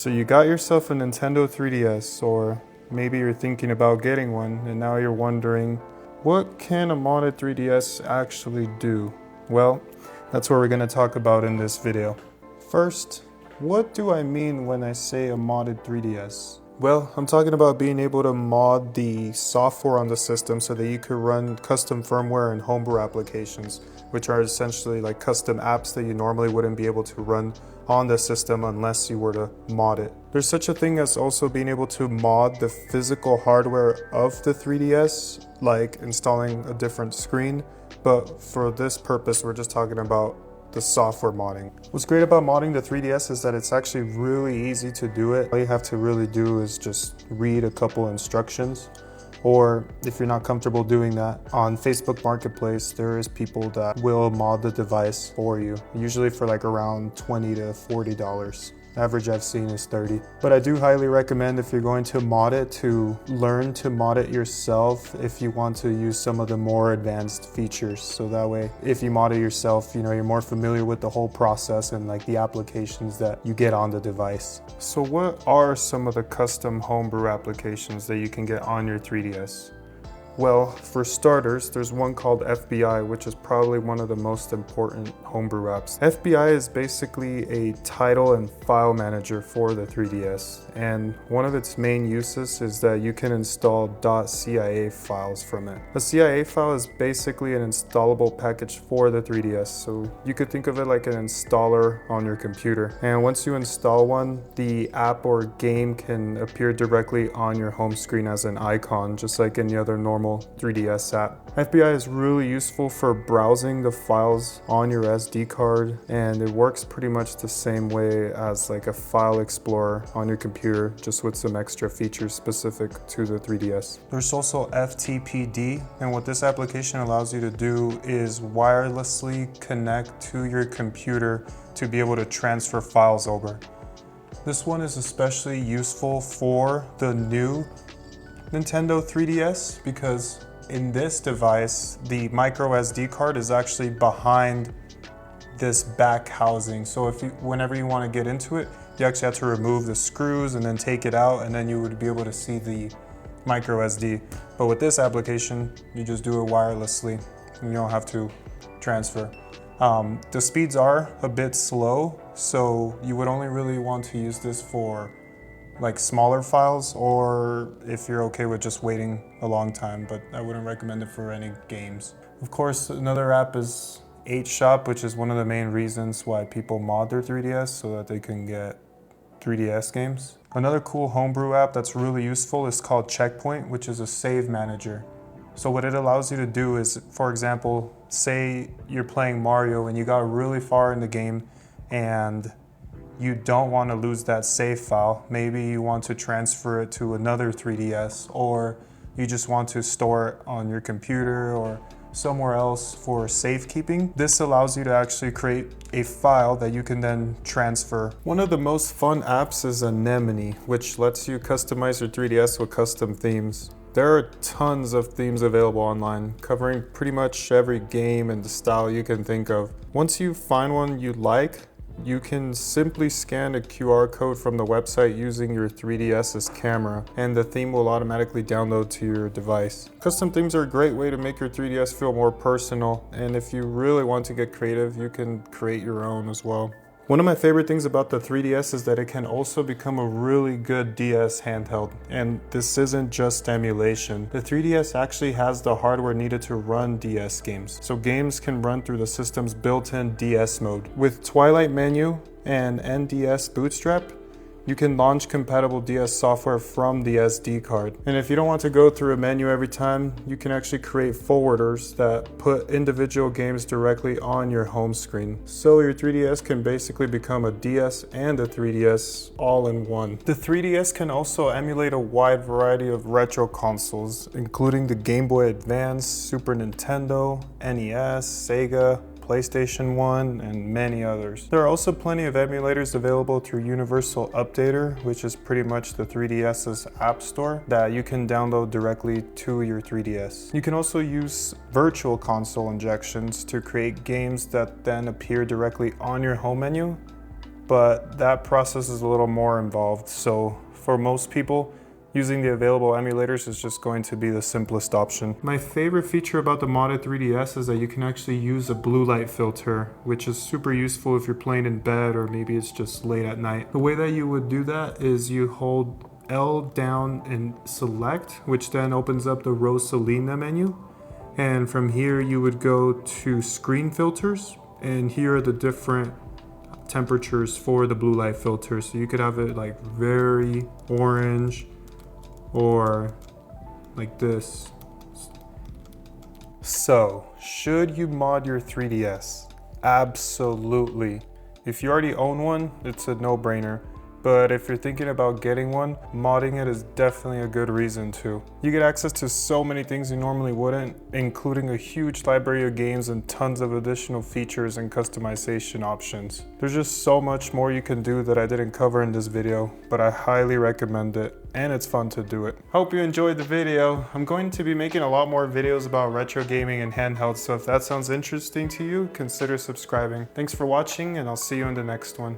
So you got yourself a Nintendo 3DS, or maybe you're thinking about getting one, and now you're wondering, what can a modded 3DS actually do? Well, that's what we're going to talk about in this video. First, what do I mean when I say a modded 3DS? Well, I'm talking about being able to mod the software on the system so that you could run custom firmware and homebrew applications, which are essentially like custom apps that you normally wouldn't be able to run on the system unless you were to mod it. There's such a thing as also being able to mod the physical hardware of the 3DS, like installing a different screen, but for this purpose we're just talking about the software modding. What's great about modding the 3DS is that it's actually really easy to do it. All you have to really do is just read a couple instructions, or if you're not comfortable doing that, on Facebook Marketplace there is people that will mod the device for you, usually for like around $20 to $40. Average I've seen is $30. But I do highly recommend, if you're going to mod it, to learn to mod it yourself if you want to use some of the more advanced features. So that way, if you mod it yourself, you're more familiar with the whole process and like the applications that you get on the device. So what are some of the custom homebrew applications that you can get on your 3DS? Well, for starters, there's one called FBI, which is probably one of the most important homebrew apps. FBI is basically a title and file manager for the 3DS, and one of its main uses is that you can install .cia files from it. A CIA file is basically an installable package for the 3DS, so you could think of it like an installer on your computer. And once you install one, the app or game can appear directly on your home screen as an icon, just like any other normal 3DS app. FBI is really useful for browsing the files on your SD card, and it works pretty much the same way as like a file explorer on your computer, just with some extra features specific to the 3DS. There's also FTPD, and what this application allows you to do is wirelessly connect to your computer to be able to transfer files over. This one is especially useful for the new Nintendo 3DS, because in this device the micro SD card is actually behind this back housing, so whenever you want to get into it, you actually have to remove the screws and then take it out, and then you would be able to see the micro SD. But with this application, you just do it wirelessly and you don't have to transfer. The speeds are a bit slow, so you would only really want to use this for like smaller files, or if you're okay with just waiting a long time, but I wouldn't recommend it for any games. Of course, another app is 8shop, which is one of the main reasons why people mod their 3DS, so that they can get 3DS games. Another cool homebrew app that's really useful is called Checkpoint, which is a save manager. So what it allows you to do is, for example, say you're playing Mario and you got really far in the game and you don't want to lose that save file. Maybe you want to transfer it to another 3DS, or you just want to store it on your computer or somewhere else for safekeeping. This allows you to actually create a file that you can then transfer. One of the most fun apps is Anemone, which lets you customize your 3DS with custom themes. There are tons of themes available online, covering pretty much every game and the style you can think of. Once you find one you like, you can simply scan a QR code from the website using your 3DS's camera, and the theme will automatically download to your device. Custom themes are a great way to make your 3DS feel more personal, and if you really want to get creative, you can create your own as well. One of my favorite things about the 3DS is that it can also become a really good DS handheld, and this isn't just emulation. The 3DS actually has the hardware needed to run DS games, so games can run through the system's built-in DS mode. With Twilight Menu and NDS Bootstrap, you can launch compatible DS software from the SD card. And if you don't want to go through a menu every time, you can actually create forwarders that put individual games directly on your home screen. So your 3DS can basically become a DS and a 3DS all in one. The 3DS can also emulate a wide variety of retro consoles, including the Game Boy Advance, Super Nintendo, NES, Sega, PlayStation 1, and many others. There are also plenty of emulators available through Universal Updater, which is pretty much the 3DS's app store that you can download directly to your 3DS. You can also use virtual console injections to create games that then appear directly on your home menu, but that process is a little more involved. So for most people, using the available emulators is just going to be the simplest option. My favorite feature about the modded 3DS is that you can actually use a blue light filter, which is super useful if you're playing in bed or maybe it's just late at night. The way that you would do that is you hold L down and select, which then opens up the Rosalina menu. And from here you would go to screen filters, and here are the different temperatures for the blue light filter. So you could have it like very orange, or like this. So, should you mod your 3DS? Absolutely. If you already own one, it's a no-brainer. But if you're thinking about getting one, modding it is definitely a good reason to. You get access to so many things you normally wouldn't, including a huge library of games and tons of additional features and customization options. There's just so much more you can do that I didn't cover in this video, but I highly recommend it, and it's fun to do it. Hope you enjoyed the video. I'm going to be making a lot more videos about retro gaming and handhelds, so if that sounds interesting to you, consider subscribing. Thanks for watching, and I'll see you in the next one.